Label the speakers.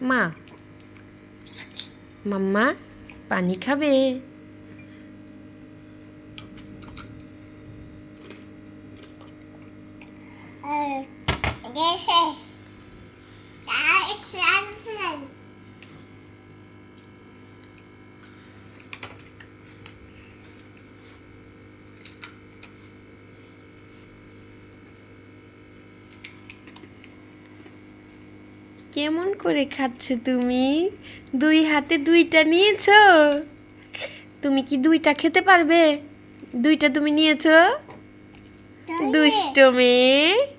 Speaker 1: মা মাম্মা পানি খাবে? কেমন করে খাচ্ছ তুমি? দুই হাতে দুইটা নিয়েছো? তুমি কি দুইটা খেতে পারবে? দুইটা তুমি নিয়েছো? দুষ্ট মেয়ে।